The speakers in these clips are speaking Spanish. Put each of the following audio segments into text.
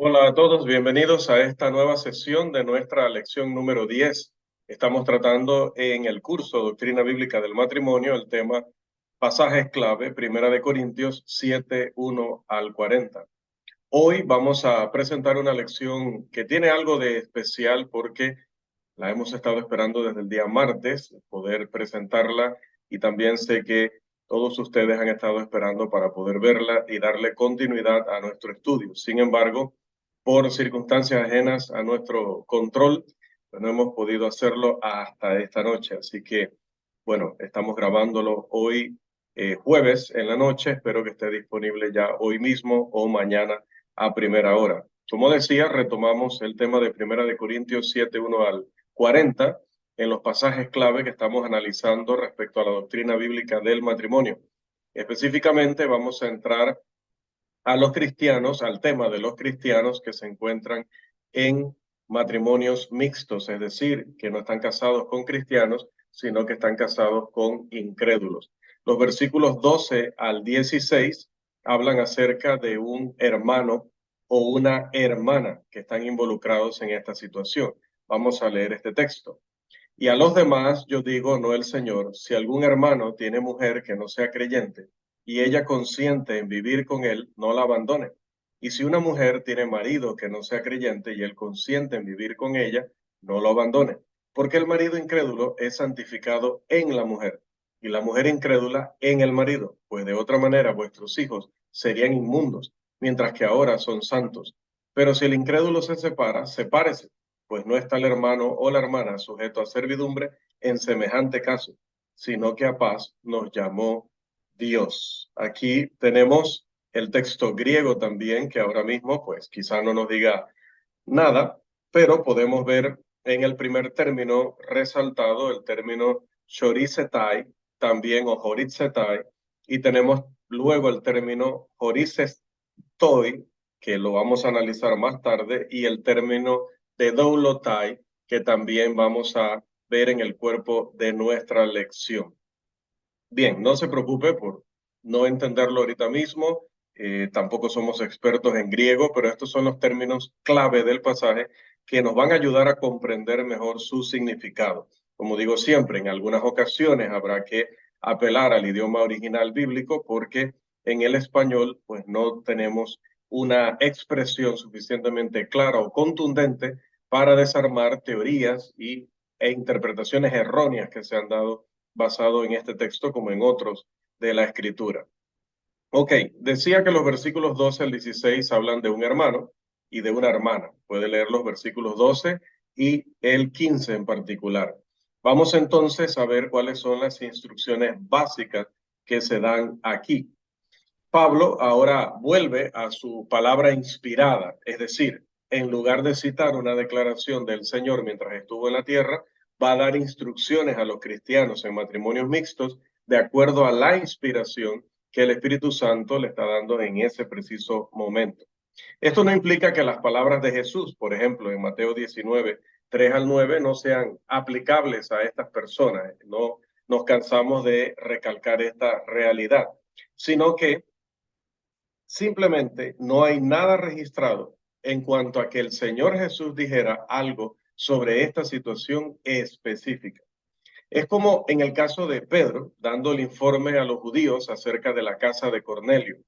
Hola a todos, bienvenidos a esta nueva sesión de nuestra lección número 10. Estamos tratando en el curso Doctrina Bíblica del Matrimonio el tema pasajes clave, Primera de Corintios 7, 1 al 40. Hoy vamos a presentar una lección que tiene algo de especial porque la hemos estado esperando desde el día martes, poder presentarla, y también sé que todos ustedes han estado esperando para poder verla y darle continuidad a nuestro estudio. Sin embargo, por circunstancias ajenas a nuestro control, pues no hemos podido hacerlo hasta esta noche. Así que, bueno, estamos grabándolo hoy, jueves en la noche. Espero que esté disponible ya hoy mismo o mañana a primera hora. Como decía, retomamos el tema de Primera de Corintios 7, 1 al 40 en los pasajes clave que estamos analizando respecto a la doctrina bíblica del matrimonio. Específicamente vamos a entrar a los cristianos, al tema de los cristianos que se encuentran en matrimonios mixtos, es decir, que no están casados con cristianos, sino que están casados con incrédulos. Los versículos 12 al 16 hablan acerca de un hermano o una hermana que están involucrados en esta situación. Vamos a leer este texto. Y a los demás yo digo, no el Señor, si algún hermano tiene mujer que no sea creyente y ella consiente en vivir con él, no la abandone. Y si una mujer tiene marido que no sea creyente y él consiente en vivir con ella, no lo abandone. Porque el marido incrédulo es santificado en la mujer y la mujer incrédula en el marido, pues de otra manera vuestros hijos serían inmundos, mientras que ahora son santos. Pero si el incrédulo se separa, sepárese, pues no está el hermano o la hermana sujeto a servidumbre en semejante caso, sino que a paz nos llamó Dios. Aquí tenemos el texto griego también, que ahora mismo pues quizá no nos diga nada, pero podemos ver en el primer término resaltado el término choricetai, también o horitzetai, y tenemos luego el término horicestoi, que lo vamos a analizar más tarde, y el término de doulotai, que también vamos a ver en el cuerpo de nuestra lección. Bien, no se preocupe por no entenderlo ahorita mismo. Tampoco somos expertos en griego, pero estos son los términos clave del pasaje que nos van a ayudar a comprender mejor su significado. Como digo siempre, en algunas ocasiones habrá que apelar al idioma original bíblico porque en el español pues no tenemos una expresión suficientemente clara o contundente para desarmar teorías e interpretaciones erróneas que se han dado basado en este texto como en otros de la Escritura. Ok, decía que los versículos 12 al 16 hablan de un hermano y de una hermana. Puede leer los versículos 12 y el 15 en particular. Vamos entonces a ver cuáles son las instrucciones básicas que se dan aquí. Pablo ahora vuelve a su palabra inspirada, es decir, en lugar de citar una declaración del Señor mientras estuvo en la tierra, va a dar instrucciones a los cristianos en matrimonios mixtos de acuerdo a la inspiración que el Espíritu Santo le está dando en ese preciso momento. Esto no implica que las palabras de Jesús, por ejemplo, en Mateo 19, 3 al 9, no sean aplicables a estas personas. No nos cansamos de recalcar esta realidad, sino que simplemente no hay nada registrado en cuanto a que el Señor Jesús dijera algo sobre esta situación específica. Es como en el caso de Pedro, dando el informe a los judíos acerca de la casa de Cornelio.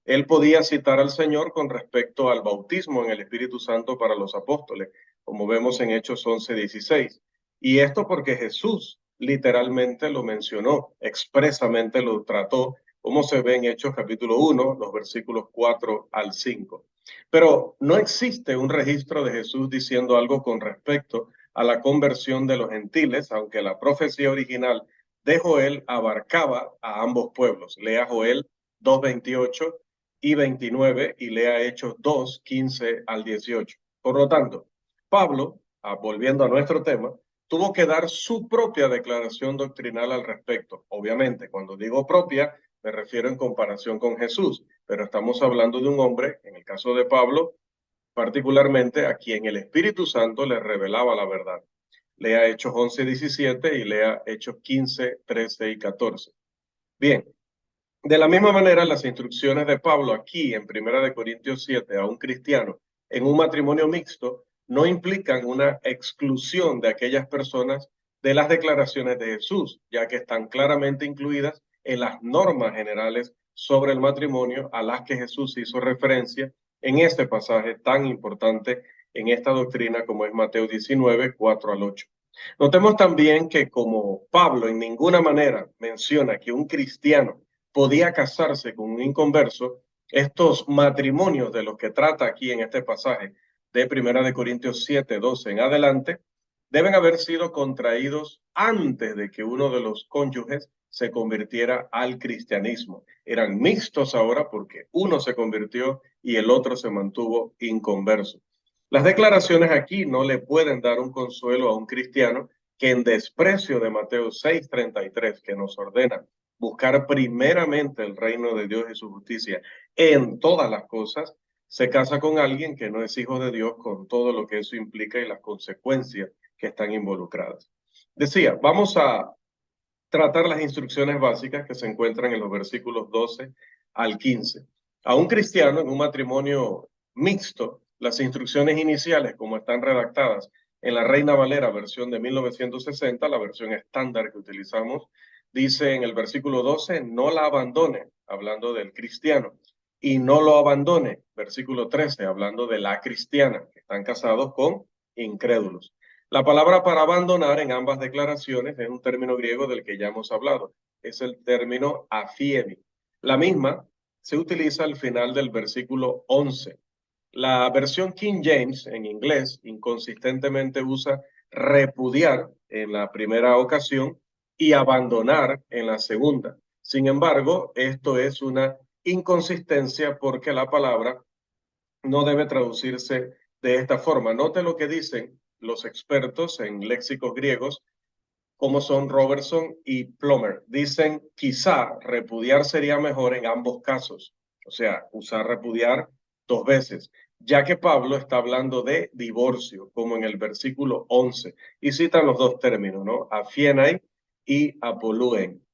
Él podía citar al Señor con respecto al bautismo en el Espíritu Santo para los apóstoles, como vemos en Hechos 11:16. Y esto porque Jesús literalmente lo mencionó, expresamente lo trató, como se ve en Hechos capítulo 1, los versículos 4 al 5. Pero no existe un registro de Jesús diciendo algo con respecto a la conversión de los gentiles, aunque la profecía original de Joel abarcaba a ambos pueblos. Lea Joel 2:28 y 29 y lea Hechos 2:15 al 18. Por lo tanto, Pablo, volviendo a nuestro tema, tuvo que dar su propia declaración doctrinal al respecto. Obviamente, cuando digo propia, me refiero en comparación con Jesús, pero estamos hablando de un hombre, en el caso de Pablo, particularmente a quien el Espíritu Santo le revelaba la verdad. Lea Hechos 11:17 y lea Hechos 15, 13 y 14. Bien, de la misma manera, las instrucciones de Pablo aquí en Primera de Corintios 7 a un cristiano en un matrimonio mixto no implican una exclusión de aquellas personas de las declaraciones de Jesús, ya que están claramente incluidas en las normas generales sobre el matrimonio a las que Jesús hizo referencia en este pasaje tan importante en esta doctrina como es Mateo 19, 4 al 8. Notemos también que como Pablo en ninguna manera menciona que un cristiano podía casarse con un inconverso, estos matrimonios de los que trata aquí en este pasaje de 1 Corintios 7, 12 en adelante, deben haber sido contraídos antes de que uno de los cónyuges se convirtiera al cristianismo. Eran mixtos ahora porque uno se convirtió y el otro se mantuvo inconverso. Las declaraciones aquí no le pueden dar un consuelo a un cristiano que en desprecio de Mateo 6:33, que nos ordena buscar primeramente el reino de Dios y su justicia en todas las cosas, se casa con alguien que no es hijo de Dios con todo lo que eso implica y las consecuencias que están involucradas. Decía, vamos a tratar las instrucciones básicas que se encuentran en los versículos 12 al 15. A un cristiano en un matrimonio mixto, las instrucciones iniciales, como están redactadas en la Reina Valera, versión de 1960, la versión estándar que utilizamos, dice en el versículo 12, no la abandone, hablando del cristiano, y no lo abandone, versículo 13, hablando de la cristiana, que están casados con incrédulos. La palabra para abandonar en ambas declaraciones es un término griego del que ya hemos hablado. Es el término afiemi. La misma se utiliza al final del versículo 11. La versión King James en inglés inconsistentemente usa repudiar en la primera ocasión y abandonar en la segunda. Sin embargo, esto es una inconsistencia porque la palabra no debe traducirse de esta forma. Note lo que dicen los expertos en léxicos griegos, como son Robertson y Plummer. Dicen, quizá repudiar sería mejor en ambos casos. O sea, usar repudiar dos veces, ya que Pablo está hablando de divorcio, como en el versículo 11, y citan los dos términos, ¿no? Afienai y apoluen.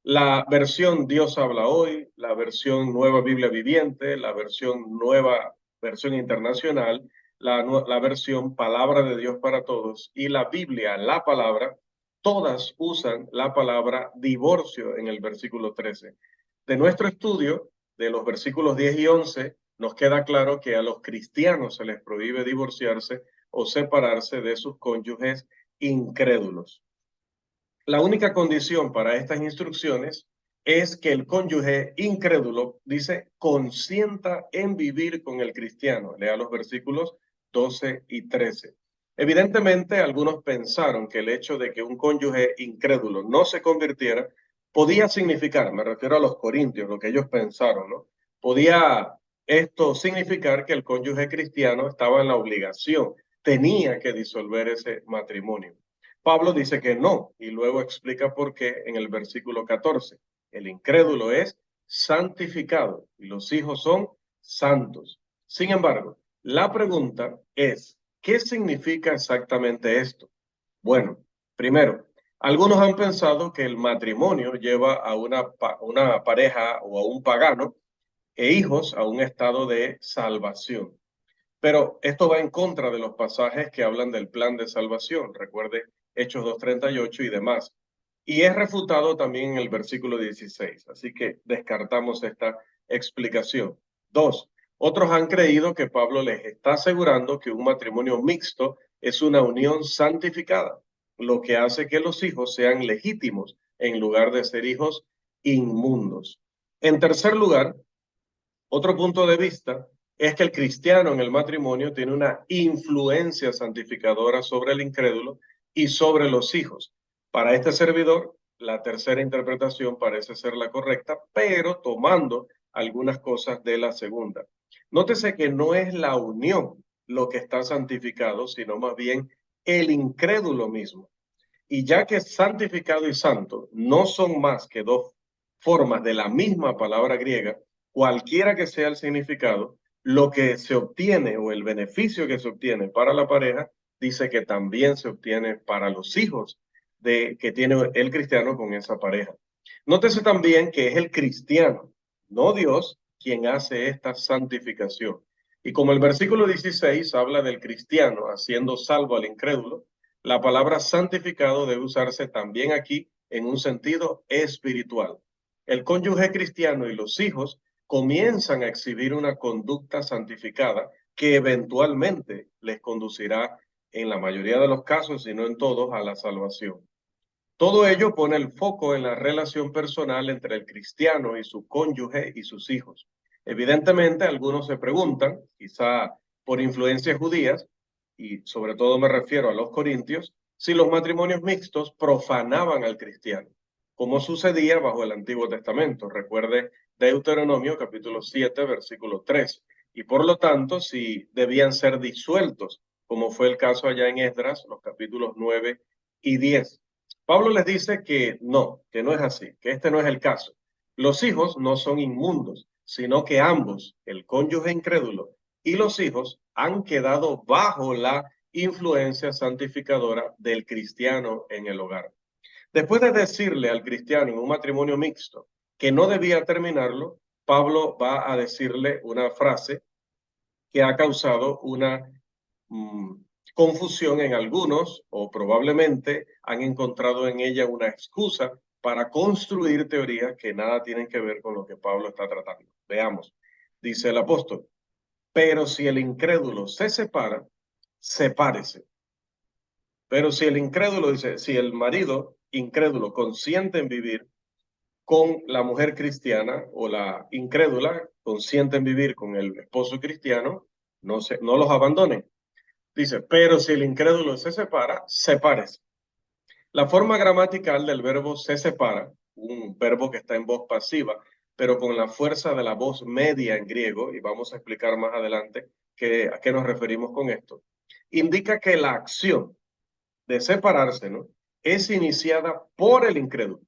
La versión Dios habla hoy, la versión Nueva Biblia Viviente, la versión Nueva Versión Internacional, la versión Palabra de Dios para Todos y la Biblia, la palabra, todas usan la palabra divorcio en el versículo 13. De nuestro estudio, de los versículos 10 y 11, nos queda claro que a los cristianos se les prohíbe divorciarse o separarse de sus cónyuges incrédulos. La única condición para estas instrucciones es que el cónyuge incrédulo, dice, consienta en vivir con el cristiano. Lea los versículos 12 y 13. Evidentemente, algunos pensaron que el hecho de que un cónyuge incrédulo no se convirtiera podía significar, me refiero a los corintios, lo que ellos pensaron, ¿no? Podía esto significar que el cónyuge cristiano estaba en la obligación, tenía que disolver ese matrimonio. Pablo dice que no, y luego explica por qué en el versículo 14. El incrédulo es santificado y los hijos son santos. Sin embargo, la pregunta es, ¿qué significa exactamente esto? Bueno, primero, algunos han pensado que el matrimonio lleva a una pareja o a un pagano e hijos a un estado de salvación. Pero esto va en contra de los pasajes que hablan del plan de salvación. Recuerde Hechos 2:38 y demás. Y es refutado también en el versículo 16. Así que descartamos esta explicación. Dos, otros han creído que Pablo les está asegurando que un matrimonio mixto es una unión santificada, lo que hace que los hijos sean legítimos en lugar de ser hijos inmundos. En tercer lugar, otro punto de vista es que el cristiano en el matrimonio tiene una influencia santificadora sobre el incrédulo y sobre los hijos. Para este servidor, la tercera interpretación parece ser la correcta, pero tomando algunas cosas de la segunda. Nótese que no es la unión lo que está santificado, sino más bien el incrédulo mismo. Y ya que santificado y santo no son más que dos formas de la misma palabra griega, cualquiera que sea el significado, lo que se obtiene o el beneficio que se obtiene para la pareja, dice que también se obtiene para los hijos que tiene el cristiano con esa pareja. Nótese también que es el cristiano, no Dios, quien hace esta santificación. Y como el versículo 16 habla del cristiano haciendo salvo al incrédulo, la palabra santificado debe usarse también aquí en un sentido espiritual. El cónyuge cristiano y los hijos comienzan a exhibir una conducta santificada que eventualmente les conducirá, en la mayoría de los casos, si no en todos, a la salvación. Todo ello pone el foco en la relación personal entre el cristiano y su cónyuge y sus hijos. Evidentemente, algunos se preguntan, quizá por influencias judías, y sobre todo me refiero a los corintios, si los matrimonios mixtos profanaban al cristiano, como sucedía bajo el Antiguo Testamento. Recuerde Deuteronomio capítulo 7, versículo 3. Y por lo tanto, si debían ser disueltos, como fue el caso allá en Esdras, los capítulos 9 y 10. Pablo les dice que no es así, que este no es el caso. Los hijos no son inmundos, sino que ambos, el cónyuge incrédulo y los hijos, han quedado bajo la influencia santificadora del cristiano en el hogar. Después de decirle al cristiano en un matrimonio mixto que no debía terminarlo, Pablo va a decirle una frase que ha causado una mm, confusión en algunos, o probablemente han encontrado en ella una excusa para construir teorías que nada tienen que ver con lo que Pablo está tratando. Veamos, dice el apóstol, pero si el incrédulo se separa, sepárese. Pero si el incrédulo, dice, si el marido incrédulo consiente en vivir con la mujer cristiana o la incrédula consiente en vivir con el esposo cristiano, no los abandonen. Dice, pero si el incrédulo se separa, sepárese. La forma gramatical del verbo se separa, un verbo que está en voz pasiva, pero con la fuerza de la voz media en griego, y vamos a explicar más adelante a qué nos referimos con esto, indica que la acción de separarse, ¿no?, es iniciada por el incrédulo.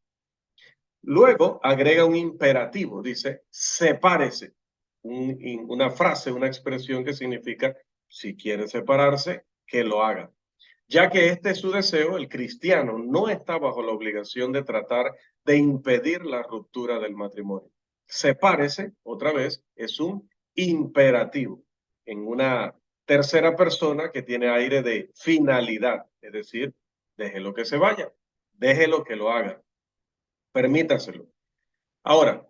Luego agrega un imperativo, dice, sepárese, una frase, una expresión que significa, si quiere separarse, que lo haga. Ya que este es su deseo, el cristiano no está bajo la obligación de tratar de impedir la ruptura del matrimonio. Sepárese, otra vez, es un imperativo en una tercera persona que tiene aire de finalidad, es decir, déjelo que se vaya, déjelo que lo haga, permítaselo. Ahora,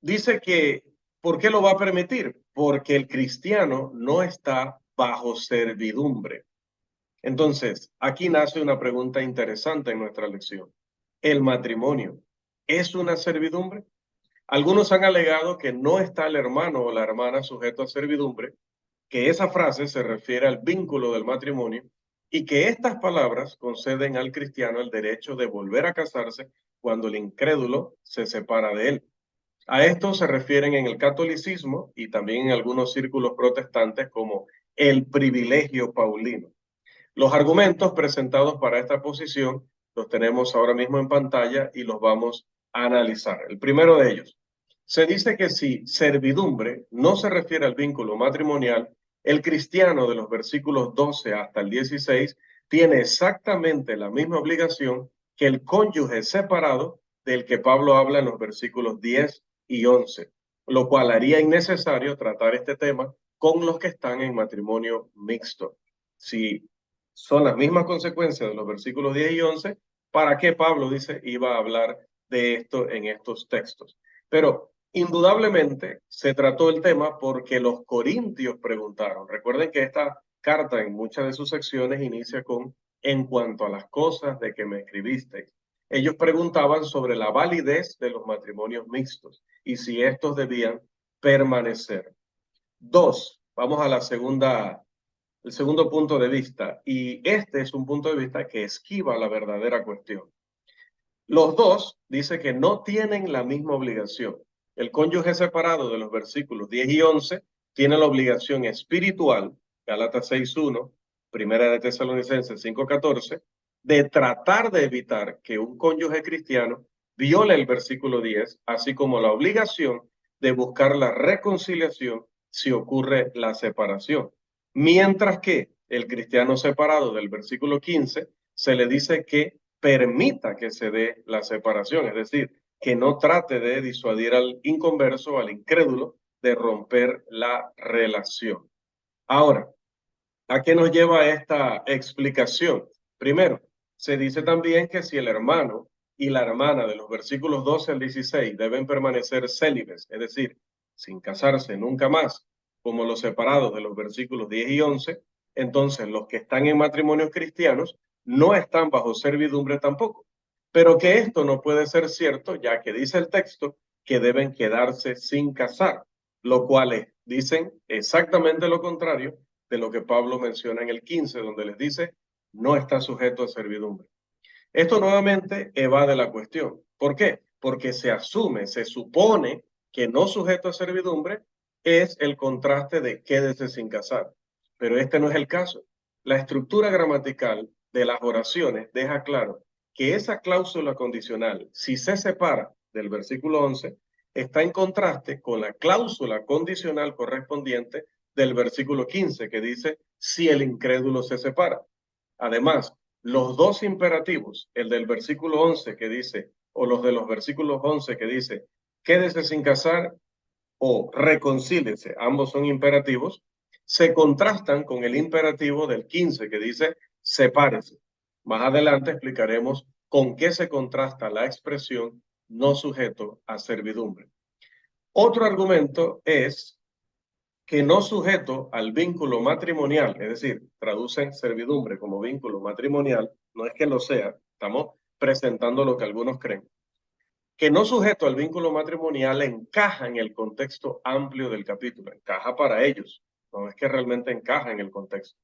dice que, ¿por qué lo va a permitir? Porque el cristiano no está bajo servidumbre. Entonces, aquí nace una pregunta interesante en nuestra lección. ¿El matrimonio es una servidumbre? Algunos han alegado que no está el hermano o la hermana sujeto a servidumbre, que esa frase se refiere al vínculo del matrimonio y que estas palabras conceden al cristiano el derecho de volver a casarse cuando el incrédulo se separa de él. A esto se refieren en el catolicismo y también en algunos círculos protestantes como el privilegio paulino. Los argumentos presentados para esta posición los tenemos ahora mismo en pantalla y los vamos a analizar. El primero de ellos, se dice que si servidumbre no se refiere al vínculo matrimonial, el cristiano de los versículos 12 hasta el 16 tiene exactamente la misma obligación que el cónyuge separado del que Pablo habla en los versículos 10 y 11, lo cual haría innecesario tratar este tema con los que están en matrimonio mixto. Si son las mismas consecuencias de los versículos 10 y 11, ¿para qué Pablo dice iba a hablar de esto en estos textos? Pero indudablemente se trató el tema porque los corintios preguntaron. Recuerden que esta carta en muchas de sus secciones inicia con en cuanto a las cosas de que me escribisteis. Ellos preguntaban sobre la validez de los matrimonios mixtos y si estos debían permanecer. Dos, vamos a el segundo punto de vista, y este es un punto de vista que esquiva la verdadera cuestión. Los dos dice que no tienen la misma obligación. El cónyuge separado de los versículos 10 y 11 tiene la obligación espiritual, Gálatas 6:1, Primera de Tesalonicenses 5:14, de tratar de evitar que un cónyuge cristiano viole el versículo 10, así como la obligación de buscar la reconciliación si ocurre la separación. Mientras que el cristiano separado del versículo 15 se le dice que permita que se dé la separación, es decir, que no trate de disuadir al inconverso, al incrédulo, de romper la relación. Ahora, ¿a qué nos lleva esta explicación? Primero, se dice también que si el hermano y la hermana de los versículos 12 al 16 deben permanecer célibes, es decir, sin casarse nunca más, como los separados de los versículos 10 y 11, entonces los que están en matrimonios cristianos no están bajo servidumbre tampoco. Pero que esto no puede ser cierto, ya que dice el texto que deben quedarse sin casar, lo cual es, dicen exactamente lo contrario de lo que Pablo menciona en el 15, donde les dice, no está sujeto a servidumbre. Esto nuevamente evade la cuestión. ¿Por qué? Porque se asume, se supone que no sujeto a servidumbre es el contraste de quédese sin casar. Pero este no es el caso. La estructura gramatical de las oraciones deja claro que esa cláusula condicional, si se separa del versículo 11, está en contraste con la cláusula condicional correspondiente del versículo 15, que dice si el incrédulo se separa. Además, los dos imperativos, el del versículo 11 que dice, o los de los versículos 11 que dice, quédese sin casar o reconcíliese, ambos son imperativos, se contrastan con el imperativo del 15 que dice, sepárese. Más adelante explicaremos con qué se contrasta la expresión no sujeto a servidumbre. Otro argumento es que no sujeto al vínculo matrimonial, es decir, traducen servidumbre como vínculo matrimonial, no es que lo sea, estamos presentando lo que algunos creen, que no sujeto al vínculo matrimonial encaja en el contexto amplio del capítulo, encaja para ellos, no es que realmente encaja en el contexto.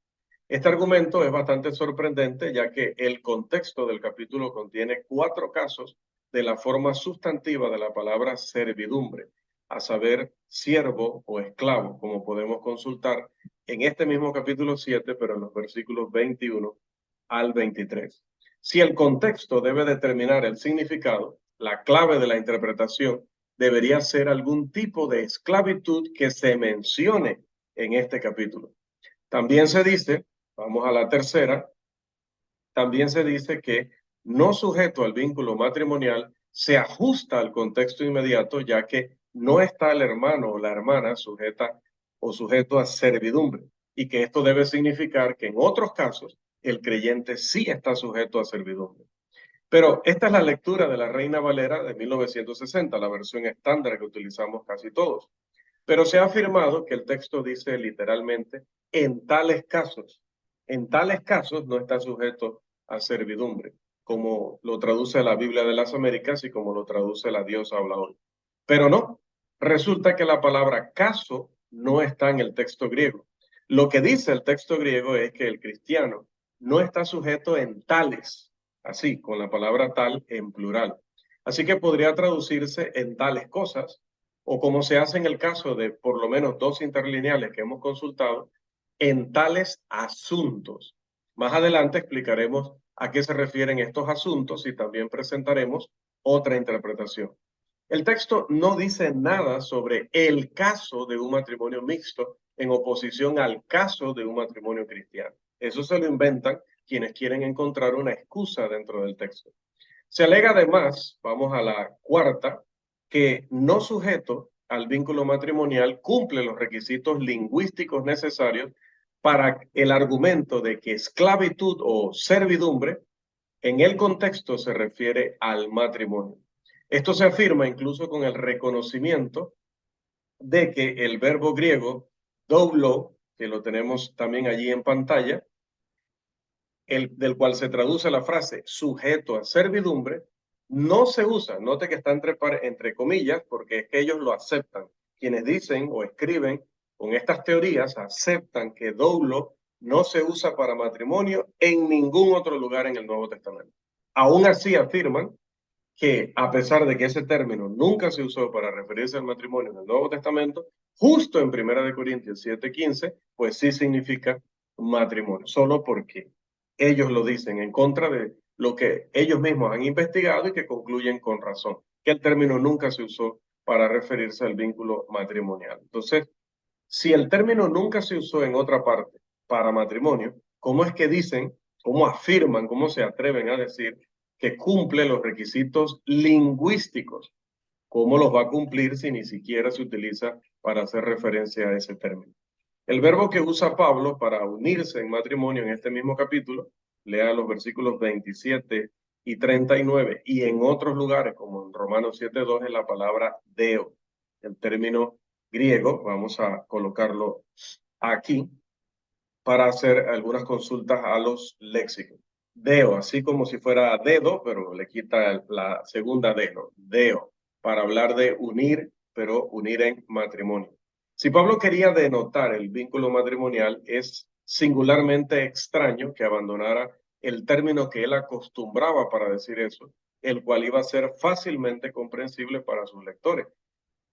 Este argumento es bastante sorprendente, ya que el contexto del capítulo contiene 4 casos de la forma sustantiva de la palabra servidumbre, a saber, siervo o esclavo, como podemos consultar en este mismo capítulo 7, pero en los versículos 21 al 23. Si el contexto debe determinar el significado, la clave de la interpretación debería ser algún tipo de esclavitud que se mencione en este capítulo. También se dice, vamos a la tercera, también se dice que no sujeto al vínculo matrimonial se ajusta al contexto inmediato, ya que no está el hermano o la hermana sujeta o sujeto a servidumbre, y que esto debe significar que en otros casos el creyente sí está sujeto a servidumbre. Pero esta es la lectura de la Reina Valera de 1960, la versión estándar que utilizamos casi todos. Pero se ha afirmado que el texto dice literalmente, en tales casos no está sujeto a servidumbre, como lo traduce la Biblia de las Américas y como lo traduce la Diosa Habla Hoy. Pero no, resulta que la palabra caso no está en el texto griego. Lo que dice el texto griego es que el cristiano no está sujeto en tales, así, con la palabra tal en plural. Así que podría traducirse en tales cosas, o como se hace en el caso de por lo menos 2 interlineales que hemos consultado, en tales asuntos. Más adelante explicaremos a qué se refieren estos asuntos y también presentaremos otra interpretación. El texto no dice nada sobre el caso de un matrimonio mixto en oposición al caso de un matrimonio cristiano. Eso se lo inventan quienes quieren encontrar una excusa dentro del texto. Se alega además, vamos a la cuarta, que no sujeto al vínculo matrimonial cumple los requisitos lingüísticos necesarios para el argumento de que esclavitud o servidumbre en el contexto se refiere al matrimonio. Esto se afirma incluso con el reconocimiento de que el verbo griego doulo, que lo tenemos también allí en pantalla, del cual se traduce la frase sujeto a servidumbre, no se usa, note que está entre comillas, porque es que ellos lo aceptan. Quienes dicen o escriben con estas teorías aceptan que doulo no se usa para matrimonio en ningún otro lugar en el Nuevo Testamento. Aún así afirman que a pesar de que ese término nunca se usó para referirse al matrimonio en el Nuevo Testamento, justo en 1 Corintios 7:15, pues sí significa matrimonio, solo porque ellos lo dicen en contra de lo que ellos mismos han investigado y que concluyen con razón, que el término nunca se usó para referirse al vínculo matrimonial. Entonces, si el término nunca se usó en otra parte para matrimonio, ¿cómo es que dicen, cómo afirman, cómo se atreven a decir que cumple los requisitos lingüísticos ¿Cómo los va a cumplir si ni siquiera se utiliza para hacer referencia a ese término? El verbo que usa Pablo para unirse en matrimonio en este mismo capítulo, lea los versículos 27 y 39, y en otros lugares, como en Romanos 7:2, es la palabra deo. El término griego, vamos a colocarlo aquí para hacer algunas consultas a los léxicos. Deo, así como si fuera dedo, pero le quita la segunda D, ¿no? Deo, para hablar de unir, pero unir en matrimonio. Si Pablo quería denotar el vínculo matrimonial, es singularmente extraño que abandonara el término que él acostumbraba para decir eso, el cual iba a ser fácilmente comprensible para sus lectores,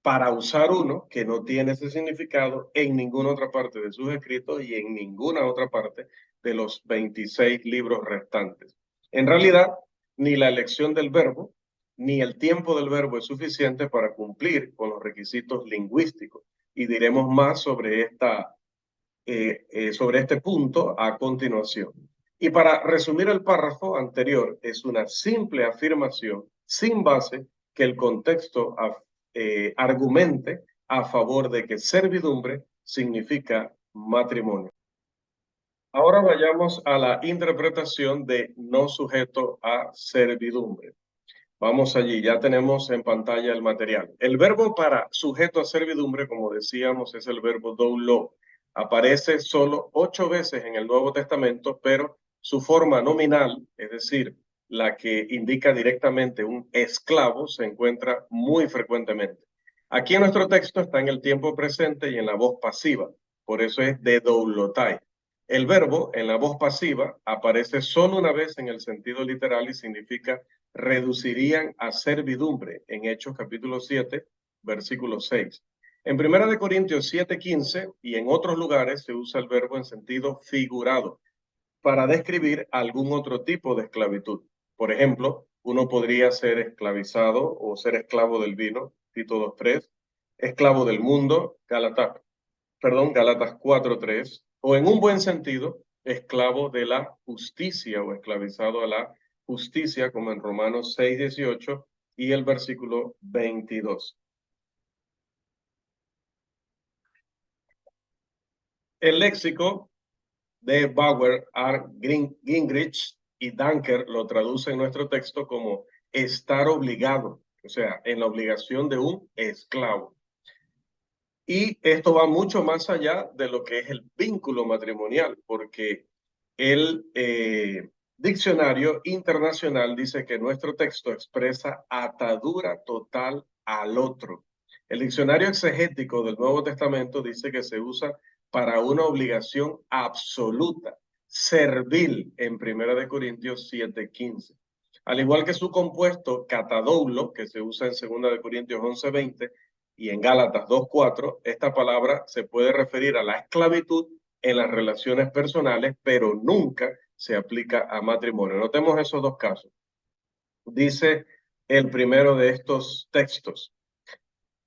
para usar uno que no tiene ese significado en ninguna otra parte de sus escritos y en ninguna otra parte de los 26 libros restantes. En realidad, ni la elección del verbo, ni el tiempo del verbo es suficiente para cumplir con los requisitos lingüísticos. Y diremos más sobre sobre este punto a continuación. Y para resumir el párrafo anterior, es una simple afirmación sin base que el contexto argumente a favor de que servidumbre significa matrimonio. Ahora vayamos a la interpretación de no sujeto a servidumbre. Vamos allí, ya tenemos en pantalla el material. El verbo para sujeto a servidumbre, como decíamos, es el verbo doulo. Aparece solo 8 veces en el Nuevo Testamento, pero su forma nominal, es decir, la que indica directamente un esclavo, se encuentra muy frecuentemente. Aquí en nuestro texto está en el tiempo presente y en la voz pasiva, por eso es de doulotai. El verbo en la voz pasiva aparece solo una vez en el sentido literal y significa reducirían a servidumbre en Hechos capítulo 7, versículo 6. En 1 Corintios 7:15 y en otros lugares se usa el verbo en sentido figurado para describir algún otro tipo de esclavitud. Por ejemplo, uno podría ser esclavizado o ser esclavo del vino, Tito 2:3, esclavo del mundo, Gálatas 4:3, o en un buen sentido, esclavo de la justicia o esclavizado a la justicia, como en Romanos 6:18 y el versículo 22. El léxico de Bauer, R. Gingrich y Danker lo traduce en nuestro texto como estar obligado, o sea, en la obligación de un esclavo. Y esto va mucho más allá de lo que es el vínculo matrimonial, porque el diccionario internacional dice que nuestro texto expresa atadura total al otro. El diccionario exegético del Nuevo Testamento dice que se usa para una obligación absoluta, servil, en 1 Corintios 7:15. Al igual que su compuesto catadoulo, que se usa en 2 Corintios 11:20, y en Gálatas 2:4, esta palabra se puede referir a la esclavitud en las relaciones personales, pero nunca se aplica a matrimonio. Notemos esos dos casos. Dice el primero de estos textos,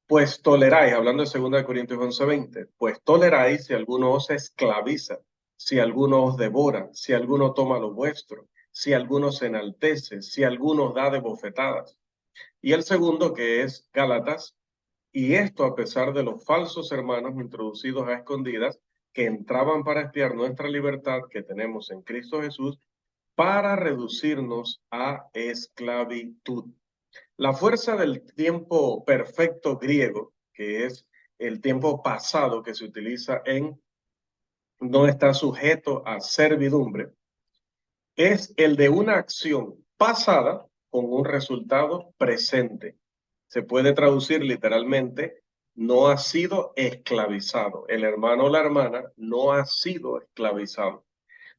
pues toleráis, hablando de 2 Corintios 11:20, pues toleráis si alguno os esclaviza, si alguno os devora, si alguno toma lo vuestro, si alguno se enaltece, si alguno os da de bofetadas. Y el segundo, que es Gálatas, y esto a pesar de los falsos hermanos introducidos a escondidas que entraban para espiar nuestra libertad que tenemos en Cristo Jesús para reducirnos a esclavitud. La fuerza del tiempo perfecto griego, que es el tiempo pasado que se utiliza en no está sujeto a servidumbre, es el de una acción pasada con un resultado presente. Se puede traducir literalmente, no ha sido esclavizado. El hermano o la hermana no ha sido esclavizado.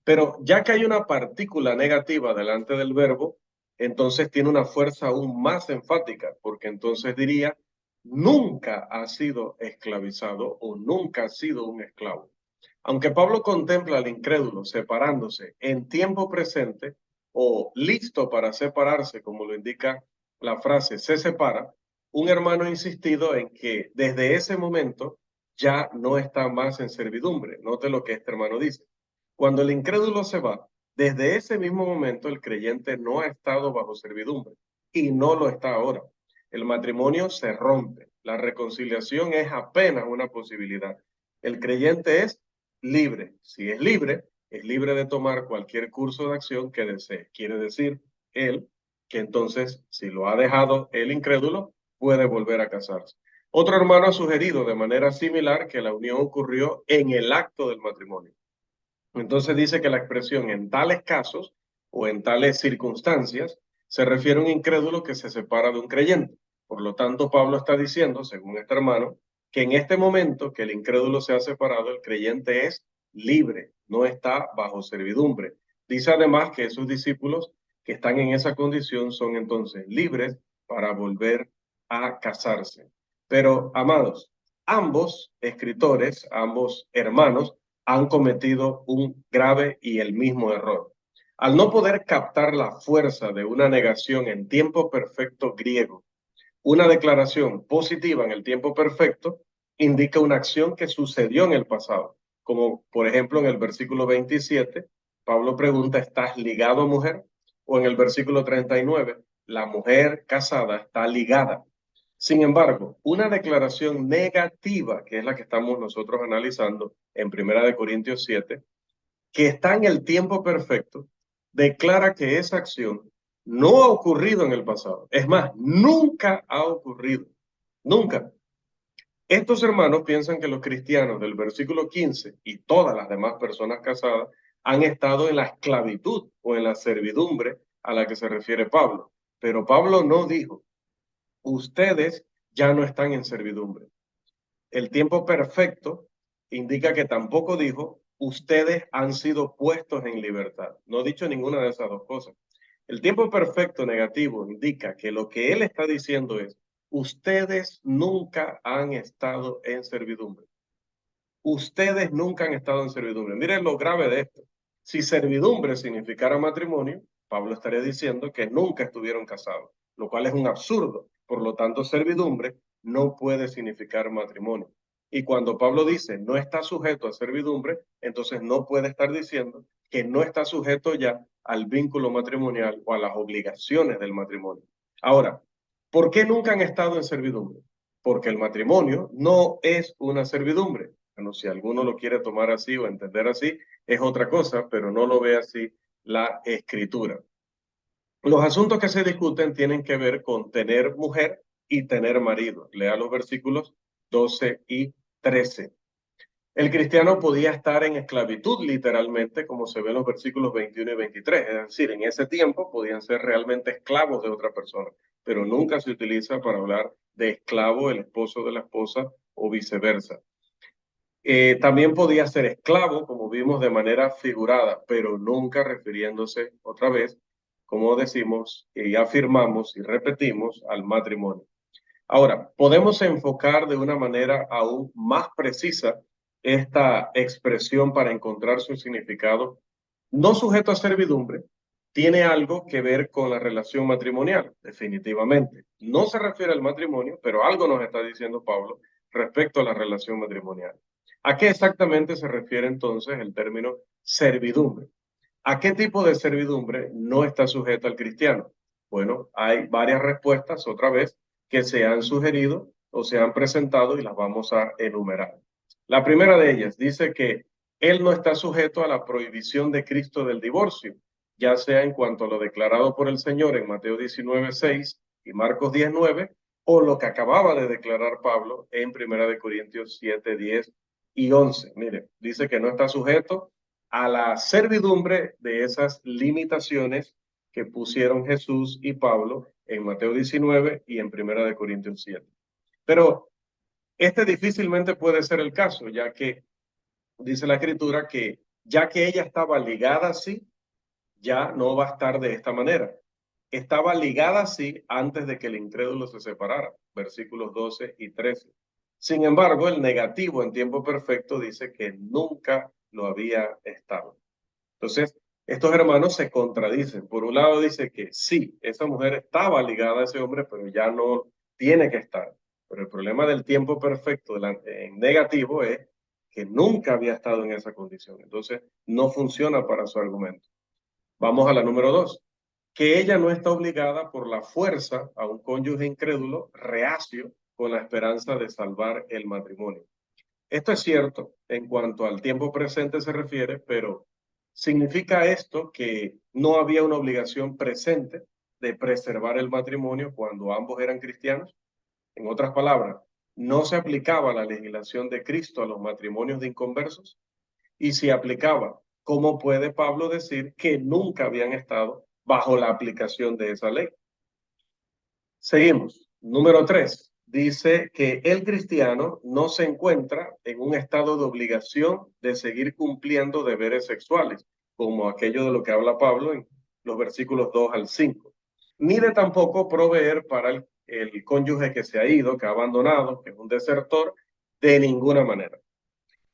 Pero ya que hay una partícula negativa delante del verbo, entonces tiene una fuerza aún más enfática, porque entonces diría, nunca ha sido esclavizado o nunca ha sido un esclavo. Aunque Pablo contempla al incrédulo separándose en tiempo presente o listo para separarse, como lo indica la frase se separa, un hermano ha insistido en que desde ese momento ya no está más en servidumbre. Note lo que este hermano dice. Cuando el incrédulo se va, desde ese mismo momento el creyente no ha estado bajo servidumbre y no lo está ahora. el matrimonio se rompe. La reconciliación es apenas una posibilidad. El creyente es libre. Si es libre de tomar cualquier curso de acción que desee. Quiere decir él que entonces, si lo ha dejado el incrédulo, puede volver a casarse. Otro hermano ha sugerido de manera similar que la unión ocurrió en el acto del matrimonio. Entonces dice que la expresión en tales casos o en tales circunstancias se refiere a un incrédulo que se separa de un creyente. Por lo tanto, Pablo está diciendo, según este hermano, que en este momento que el incrédulo se ha separado, el creyente es libre, no está bajo servidumbre. Dice además que esos discípulos que están en esa condición son entonces libres para volver a casarse. Pero, amados, ambos escritores, ambos hermanos, han cometido un grave y el mismo error. Al no poder captar la fuerza de una negación en tiempo perfecto griego, una declaración positiva en el tiempo perfecto indica una acción que sucedió en el pasado, como por ejemplo en el versículo 27, Pablo pregunta, ¿estás ligado, mujer? O en el versículo 39, la mujer casada está ligada. Sin embargo, una declaración negativa, que es la que estamos nosotros analizando en 1 Corintios 7, que está en el tiempo perfecto, declara que esa acción no ha ocurrido en el pasado. Es más, nunca ha ocurrido. Nunca. Estos hermanos piensan que los cristianos del versículo 15 y todas las demás personas casadas han estado en la esclavitud o en la servidumbre a la que se refiere Pablo. Pero Pablo no dijo, ustedes ya no están en servidumbre. El tiempo perfecto indica que tampoco dijo, ustedes han sido puestos en libertad. No ha dicho ninguna de esas dos cosas. El tiempo perfecto negativo indica que lo que él está diciendo es, ustedes nunca han estado en servidumbre. Ustedes nunca han estado en servidumbre. Miren lo grave de esto. Si servidumbre significara matrimonio, Pablo estaría diciendo que nunca estuvieron casados, lo cual es un absurdo. Por lo tanto, servidumbre no puede significar matrimonio. Y cuando Pablo dice no está sujeto a servidumbre, entonces no puede estar diciendo que no está sujeto ya al vínculo matrimonial o a las obligaciones del matrimonio. Ahora, ¿por qué nunca han estado en servidumbre? Porque el matrimonio no es una servidumbre. Bueno, si alguno lo quiere tomar así o entender así, es otra cosa, pero no lo ve así la escritura. Los asuntos que se discuten tienen que ver con tener mujer y tener marido. Lea los versículos 12 y 13. El cristiano podía estar en esclavitud literalmente, como se ve en los versículos 21 y 23. Es decir, en ese tiempo podían ser realmente esclavos de otra persona, pero nunca se utiliza para hablar de esclavo, el esposo de la esposa o viceversa. También podía ser esclavo, como vimos de manera figurada, pero nunca refiriéndose otra vez, como decimos y afirmamos y repetimos, al matrimonio. Ahora, podemos enfocar de una manera aún más precisa esta expresión para encontrar su significado. No sujeto a servidumbre, tiene algo que ver con la relación matrimonial, definitivamente. No se refiere al matrimonio, pero algo nos está diciendo Pablo respecto a la relación matrimonial. ¿A qué exactamente se refiere entonces el término servidumbre? ¿A qué tipo de servidumbre no está sujeta al cristiano? Bueno, hay varias respuestas, otra vez, que se han sugerido o se han presentado y las vamos a enumerar. La primera de ellas dice que él no está sujeto a la prohibición de Cristo del divorcio, ya sea en cuanto a lo declarado por el Señor en Mateo 19:6 y Marcos 10:9, o lo que acababa de declarar Pablo en 1 Corintios 7:10 y 11. Mire, dice que no está sujeto a la servidumbre de esas limitaciones que pusieron Jesús y Pablo en Mateo 19 y en 1 Corintios 7. Pero este difícilmente puede ser el caso, ya que dice la escritura que ya que ella estaba ligada así, ya no va a estar de esta manera. Estaba ligada así antes de que el incrédulo se separara, versículos 12 y 13. Sin embargo, el negativo en tiempo perfecto dice que nunca lo había estado. Entonces, estos hermanos se contradicen. Por un lado dice que sí, esa mujer estaba ligada a ese hombre, pero ya no tiene que estar. Pero el problema del tiempo perfecto en negativo es que nunca había estado en esa condición. Entonces, no funciona para su argumento. Vamos a la número 2. que ella no está obligada por la fuerza a un cónyuge incrédulo reacio con la esperanza de salvar el matrimonio. Esto es cierto en cuanto al tiempo presente se refiere, pero ¿significa esto que no había una obligación presente de preservar el matrimonio cuando ambos eran cristianos? En otras palabras, ¿no se aplicaba la legislación de Cristo a los matrimonios de inconversos? Y si aplicaba, ¿cómo puede Pablo decir que nunca habían estado bajo la aplicación de esa ley? Seguimos. Número 3. Dice que el cristiano no se encuentra en un estado de obligación de seguir cumpliendo deberes sexuales, como aquello de lo que habla Pablo en los versículos 2 al 5, ni de tampoco proveer para el cónyuge que se ha ido, que ha abandonado, que es un desertor, de ninguna manera.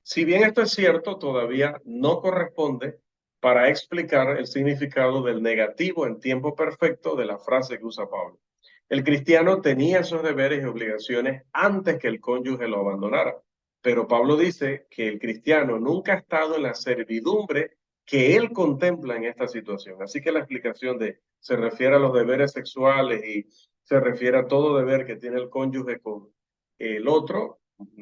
Si bien esto es cierto, todavía no corresponde para explicar el significado del negativo en tiempo perfecto de la frase que usa Pablo. El cristiano tenía esos deberes y obligaciones antes que el cónyuge lo abandonara, pero Pablo dice que el cristiano nunca ha estado en la servidumbre que él contempla en esta situación. Así que la explicación de se refiere a los deberes sexuales y se refiere a todo deber que tiene el cónyuge con el otro,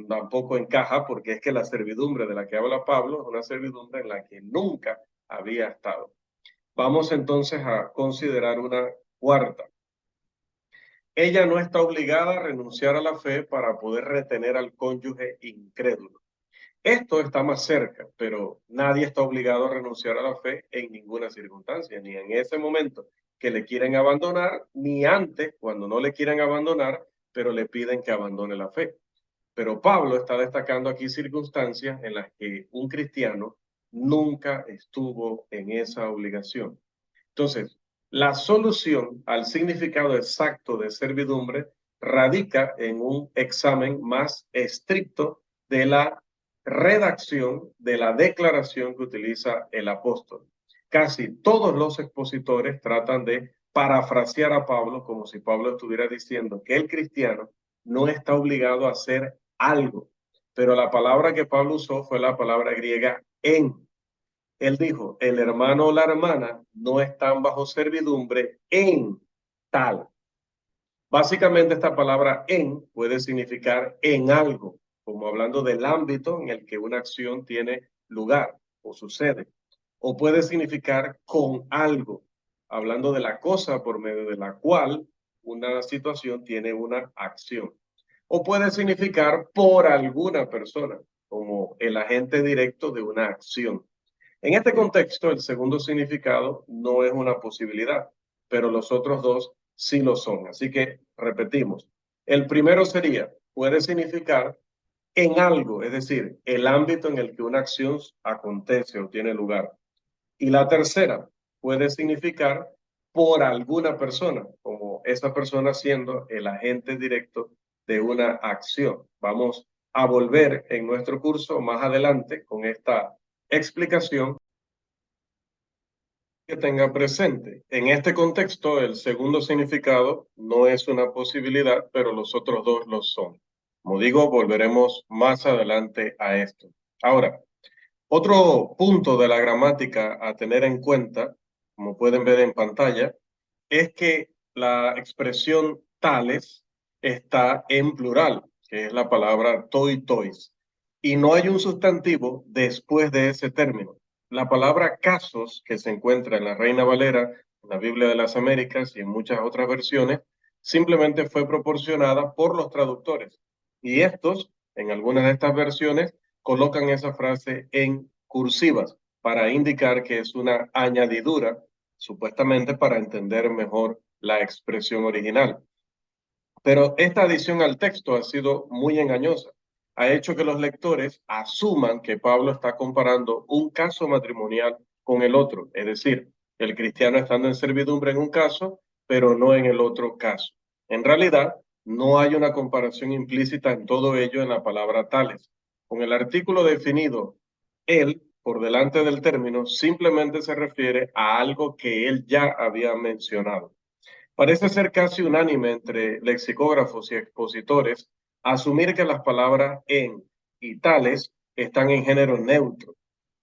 tampoco encaja porque es que la servidumbre de la que habla Pablo es una servidumbre en la que nunca había estado. Vamos entonces a considerar una cuarta. Ella no está obligada a renunciar a la fe para poder retener al cónyuge incrédulo. Esto está más cerca, pero nadie está obligado a renunciar a la fe en ninguna circunstancia, ni en ese momento que le quieren abandonar, ni antes, cuando no le quieren abandonar, pero le piden que abandone la fe. Pero Pablo está destacando aquí circunstancias en las que un cristiano nunca estuvo en esa obligación. Entonces, la solución al significado exacto de servidumbre radica en un examen más estricto de la redacción de la declaración que utiliza el apóstol. Casi todos los expositores tratan de parafrasear a Pablo como si Pablo estuviera diciendo que el cristiano no está obligado a hacer algo, pero la palabra que Pablo usó fue la palabra griega en. Él dijo, el hermano o la hermana no están bajo servidumbre en tal. Básicamente esta palabra en puede significar en algo, como hablando del ámbito en el que una acción tiene lugar o sucede. O puede significar con algo, hablando de la cosa por medio de la cual una situación tiene una acción. O puede significar por alguna persona, como el agente directo de una acción. En este contexto, el segundo significado no es una posibilidad, pero los otros dos sí lo son. Así que repetimos. El primero sería, puede significar en algo, es decir, el ámbito en el que una acción acontece o tiene lugar. Y la tercera puede significar por alguna persona, como esa persona siendo el agente directo de una acción. Vamos a volver en nuestro curso más adelante con esta explicación que tenga presente. En este contexto, el segundo significado no es una posibilidad, pero los otros dos lo son. Como digo, volveremos más adelante a esto. Ahora, otro punto de la gramática a tener en cuenta, como pueden ver en pantalla, es que la expresión tales está en plural, que es la palabra toi tois, y no hay un sustantivo después de ese término. La palabra casos, que se encuentra en la Reina Valera, en la Biblia de las Américas y en muchas otras versiones, simplemente fue proporcionada por los traductores. Y estos, en algunas de estas versiones, colocan esa frase en cursivas para indicar que es una añadidura, supuestamente para entender mejor la expresión original. Pero esta adición al texto ha sido muy engañosa. Ha hecho que los lectores asuman que Pablo está comparando un caso matrimonial con el otro, es decir, el cristiano estando en servidumbre en un caso, pero no en el otro caso. En realidad, no hay una comparación implícita en todo ello en la palabra tales. Con el artículo definido él por delante del término, simplemente se refiere a algo que él ya había mencionado. Parece ser casi unánime entre lexicógrafos y expositores asumir que las palabras en y tales están en género neutro.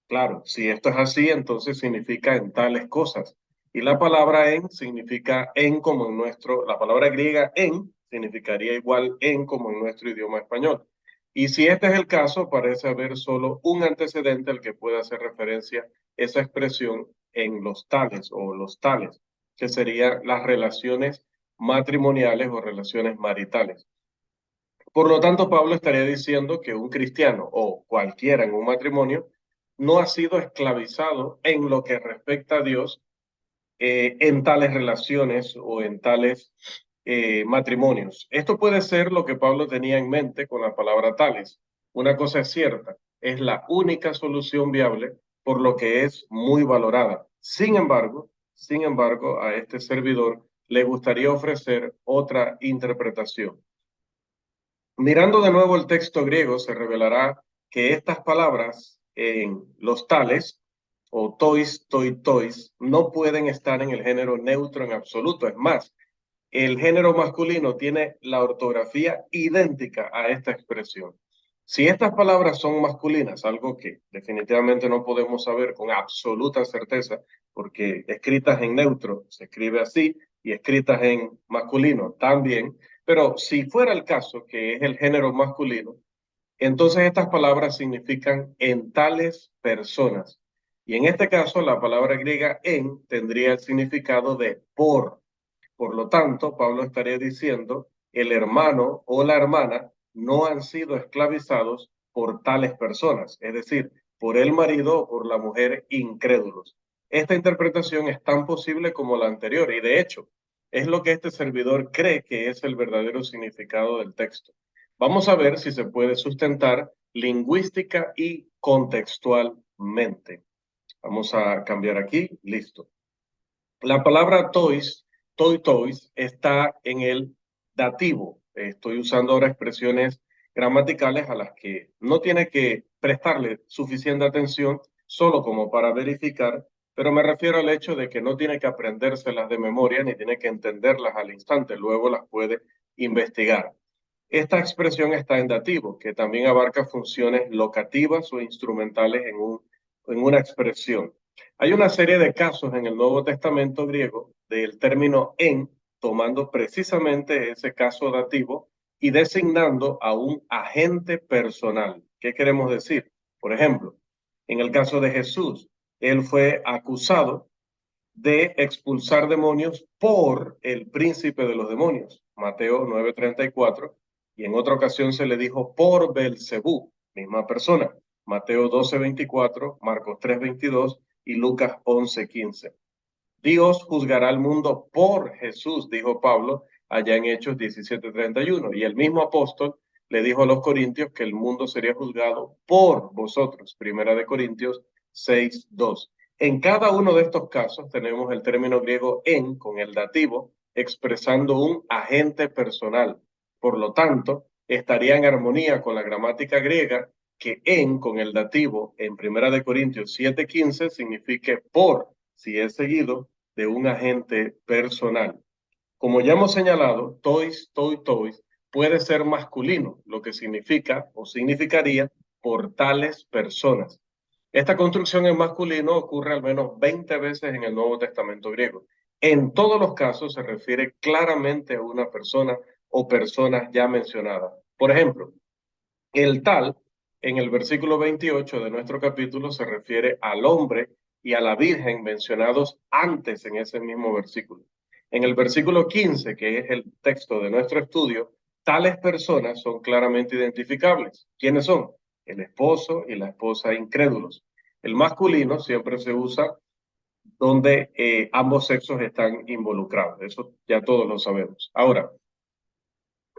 Claro, si esto es así, entonces significa en tales cosas. Y la palabra en significa en como en la palabra griega en significaría igual en como en nuestro idioma español. Y si este es el caso, parece haber solo un antecedente al que pueda hacer referencia esa expresión en los tales o los tales, que serían las relaciones matrimoniales o relaciones maritales. Por lo tanto, Pablo estaría diciendo que un cristiano o cualquiera en un matrimonio no ha sido esclavizado en lo que respecta a Dios en tales relaciones o en tales matrimonios. Esto puede ser lo que Pablo tenía en mente con la palabra tales. Una cosa es cierta, es la única solución viable, por lo que es muy valorada. Sin embargo, a este servidor le gustaría ofrecer otra interpretación. Mirando de nuevo el texto griego, se revelará que estas palabras en los tales, o tois, tois, no pueden estar en el género neutro en absoluto. Es más, el género masculino tiene la ortografía idéntica a esta expresión. Si estas palabras son masculinas, algo que definitivamente no podemos saber con absoluta certeza, porque escritas en neutro se escribe así y escritas en masculino también, pero si fuera el caso que es el género masculino, entonces estas palabras significan en tales personas. Y en este caso, la palabra griega en tendría el significado de por. Por lo tanto, Pablo estaría diciendo, el hermano o la hermana no han sido esclavizados por tales personas, es decir, por el marido o por la mujer incrédulos. Esta interpretación es tan posible como la anterior y de hecho es lo que este servidor cree que es el verdadero significado del texto. Vamos a ver si se puede sustentar lingüística y contextualmente. Vamos a cambiar aquí, listo. La palabra tois, está en el dativo. Estoy usando ahora expresiones gramaticales a las que no tiene que prestarle suficiente atención solo como para verificar, pero me refiero al hecho de que no tiene que aprendérselas de memoria ni tiene que entenderlas al instante, luego las puede investigar. Esta expresión está en dativo, que también abarca funciones locativas o instrumentales en una expresión. Hay una serie de casos en el Nuevo Testamento griego del término en, tomando precisamente ese caso dativo y designando a un agente personal. ¿Qué queremos decir? Por ejemplo, en el caso de Jesús, él fue acusado de expulsar demonios por el príncipe de los demonios, Mateo 9:34, y en otra ocasión se le dijo por Belcebú, misma persona, Mateo 12:24, Marcos 3:22 y Lucas 11:15. Dios juzgará al mundo por Jesús, dijo Pablo allá en Hechos 17:31, y el mismo apóstol le dijo a los corintios que el mundo sería juzgado por vosotros, Primera de Corintios 6:2. En cada uno de estos casos tenemos el término griego en con el dativo expresando un agente personal. Por lo tanto, estaría en armonía con la gramática griega que en con el dativo en Primera de Corintios 7:15 signifique por si es seguido de un agente personal. Como ya hemos señalado, tois puede ser masculino, lo que significa o significaría por tales personas. Esta construcción en masculino ocurre al menos 20 veces en el Nuevo Testamento griego. En todos los casos se refiere claramente a una persona o personas ya mencionadas. Por ejemplo, el tal, en el versículo 28 de nuestro capítulo, se refiere al hombre y a la virgen mencionados antes en ese mismo versículo. En el versículo 15, que es el texto de nuestro estudio, tales personas son claramente identificables. ¿Quiénes son? El esposo y la esposa incrédulos. El masculino siempre se usa donde ambos sexos están involucrados. Eso ya todos lo sabemos. Ahora,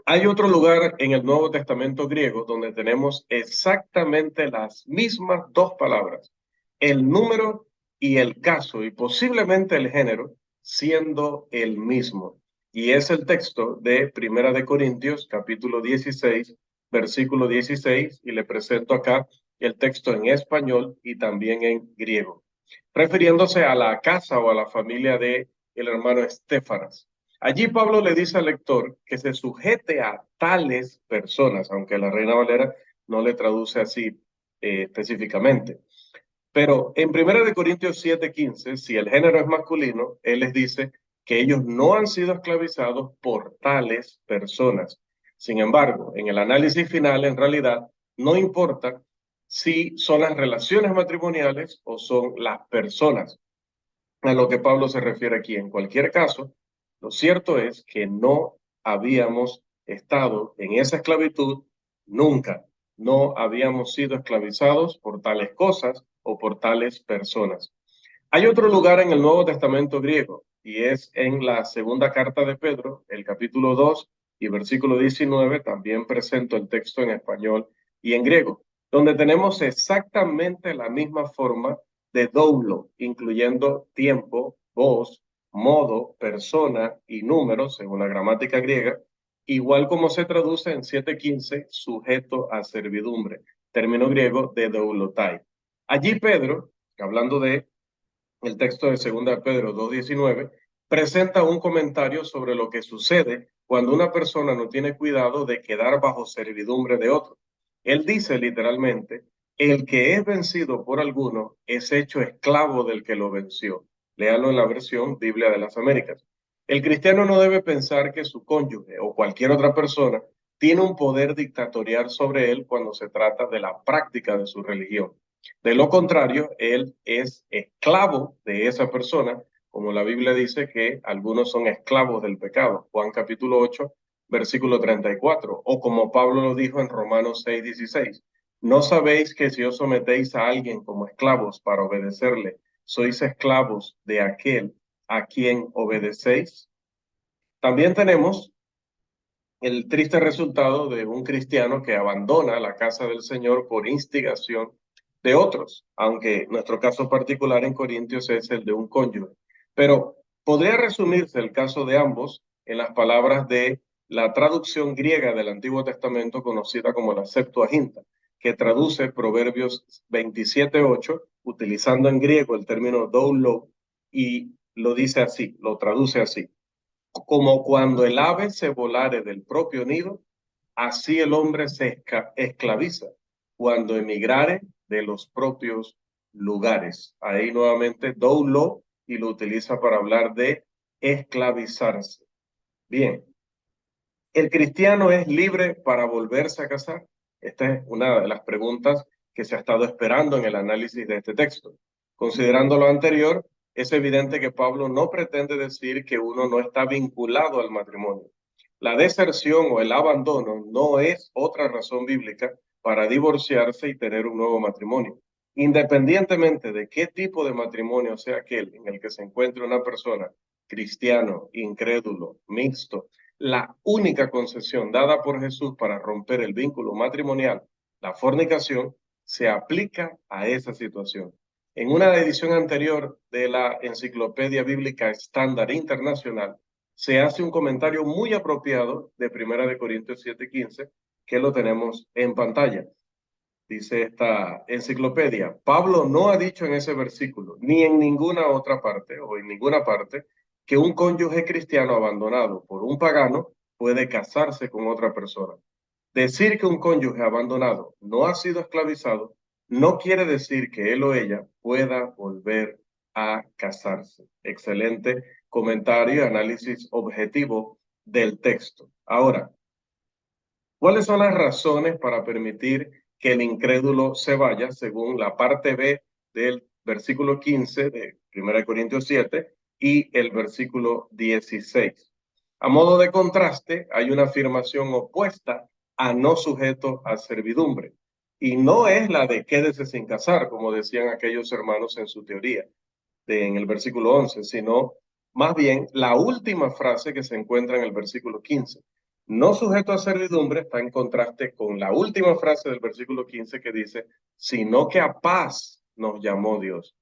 hay otro lugar en el Nuevo Testamento griego donde tenemos exactamente las mismas dos palabras, el número y el caso, y posiblemente el género, siendo el mismo. Y es el texto de Primera de Corintios, capítulo 16, versículo 16, y le presento acá el texto en español y también en griego, refiriéndose a la casa o a la familia de el hermano Estéfanas. Allí Pablo le dice al lector que se sujete a tales personas, aunque la Reina Valera no le traduce así específicamente. Pero en 1 Corintios 7:15, si el género es masculino, él les dice que ellos no han sido esclavizados por tales personas. Sin embargo, en el análisis final, en realidad, no importa si son las relaciones matrimoniales o son las personas a lo que Pablo se refiere aquí. En cualquier caso, lo cierto es que no habíamos estado en esa esclavitud nunca. No habíamos sido esclavizados por tales cosas o por tales personas. Hay otro lugar en el Nuevo Testamento griego y es en la segunda carta de Pedro, el capítulo 2 y versículo 19. También presento el texto en español y en griego, donde tenemos exactamente la misma forma de doulo, incluyendo tiempo, voz, modo, persona y número, según la gramática griega, igual como se traduce en 7:15, sujeto a servidumbre, término griego de doulotai. Allí Pedro, hablando de el texto de 2 Pedro 2:19, presenta un comentario sobre lo que sucede cuando una persona no tiene cuidado de quedar bajo servidumbre de otro. Él dice literalmente, el que es vencido por alguno es hecho esclavo del que lo venció. Léalo en la versión Biblia de las Américas. El cristiano no debe pensar que su cónyuge o cualquier otra persona tiene un poder dictatorial sobre él cuando se trata de la práctica de su religión. De lo contrario, él es esclavo de esa persona, como la Biblia dice que algunos son esclavos del pecado. Juan capítulo 8, versículo 34. O como Pablo lo dijo en Romanos 6:16. ¿No sabéis que si os sometéis a alguien como esclavos para obedecerle, sois esclavos de aquel a quien obedecéis? También tenemos el triste resultado de un cristiano que abandona la casa del Señor por instigación de otros, aunque nuestro caso particular en Corintios es el de un cónyuge. Pero podría resumirse el caso de ambos en las palabras de la traducción griega del Antiguo Testamento conocida como la Septuaginta, que traduce Proverbios 27:8, utilizando en griego el término doulo, y lo dice así, lo traduce así: como cuando el ave se volare del propio nido, así el hombre se esclaviza cuando emigrare de los propios lugares. Ahí nuevamente doulo, y lo utiliza para hablar de esclavizarse. Bien, ¿el cristiano es libre para volverse a casar? Esta es una de las preguntas que se ha estado esperando en el análisis de este texto. Considerando lo anterior, es evidente que Pablo no pretende decir que uno no está vinculado al matrimonio. La deserción o el abandono no es otra razón bíblica para divorciarse y tener un nuevo matrimonio. Independientemente de qué tipo de matrimonio sea aquel en el que se encuentre una persona, cristiano, incrédulo, mixto, la única concesión dada por Jesús para romper el vínculo matrimonial, la fornicación, se aplica a esa situación. En una edición anterior de la Enciclopedia Bíblica Estándar Internacional, se hace un comentario muy apropiado de 1 Corintios 7:15, que lo tenemos en pantalla. Dice esta enciclopedia: Pablo no ha dicho en ese versículo, ni en ninguna otra parte o en ninguna parte, que un cónyuge cristiano abandonado por un pagano puede casarse con otra persona. Decir que un cónyuge abandonado no ha sido esclavizado no quiere decir que él o ella pueda volver a casarse. Excelente comentario y análisis objetivo del texto. Ahora, ¿cuáles son las razones para permitir que el incrédulo se vaya, según la parte B del versículo 15 de 1 Corintios 7 y el versículo 16? A modo de contraste, hay una afirmación opuesta a no sujeto a servidumbre, y no es la de quédese sin casar, como decían aquellos hermanos en su teoría, en el versículo 11, sino más bien la última frase que se encuentra en el versículo 15. No sujeto a servidumbre está en contraste con la última frase del versículo 15 que dice, sino que a paz nos llamó Dios.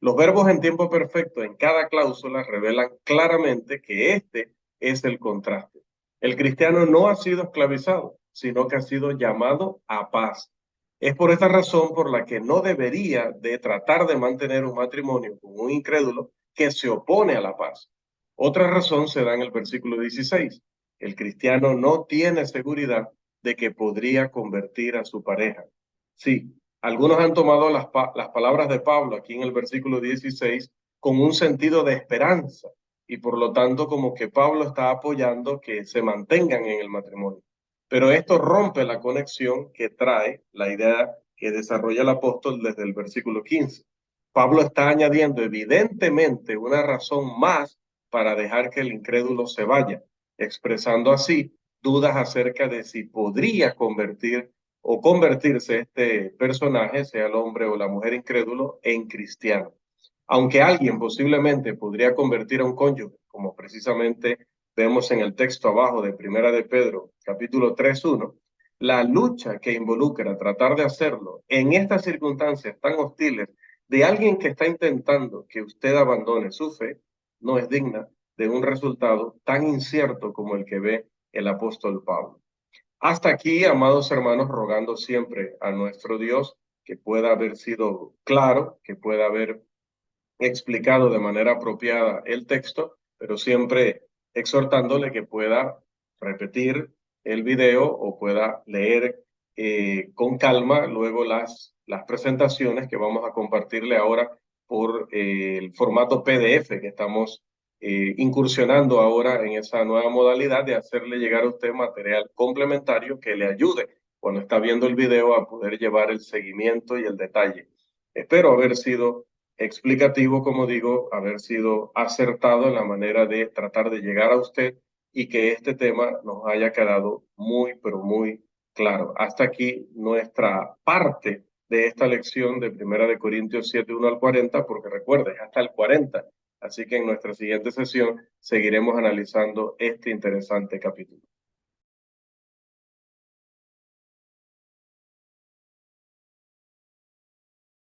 Los verbos en tiempo perfecto en cada cláusula revelan claramente que este es el contraste. El cristiano no ha sido esclavizado, sino que ha sido llamado a paz. Es por esta razón por la que no debería de tratar de mantener un matrimonio con un incrédulo que se opone a la paz. Otra razón se da en el versículo 16. El cristiano no tiene seguridad de que podría convertir a su pareja. Sí, Algunos han tomado las palabras de Pablo aquí en el versículo 16 con un sentido de esperanza y por lo tanto como que Pablo está apoyando que se mantengan en el matrimonio. Pero esto rompe la conexión que trae la idea que desarrolla el apóstol desde el versículo 15. Pablo está añadiendo evidentemente una razón más para dejar que el incrédulo se vaya, expresando así dudas acerca de si podría convertirse este personaje, sea el hombre o la mujer incrédulo, en cristiano. Aunque alguien posiblemente podría convertir a un cónyuge, como precisamente vemos en el texto abajo de Primera de Pedro, capítulo 3:1, la lucha que involucra tratar de hacerlo en estas circunstancias tan hostiles de alguien que está intentando que usted abandone su fe, no es digna de un resultado tan incierto como el que ve el apóstol Pablo. Hasta aquí, amados hermanos, rogando siempre a nuestro Dios que pueda haber sido claro, que pueda haber explicado de manera apropiada el texto, pero siempre exhortándole que pueda repetir el video o pueda leer con calma luego las presentaciones que vamos a compartirle ahora por el formato PDF que estamos incursionando ahora en esa nueva modalidad de hacerle llegar a usted material complementario que le ayude cuando está viendo el video a poder llevar el seguimiento y el detalle. Espero haber sido explicativo, como digo, haber sido acertado en la manera de tratar de llegar a usted y que este tema nos haya quedado muy, pero muy claro. Hasta aquí nuestra parte de esta lección de Primera de Corintios 7:1 al 40, porque recuerde, es hasta el 40. Así que en nuestra siguiente sesión seguiremos analizando este interesante capítulo.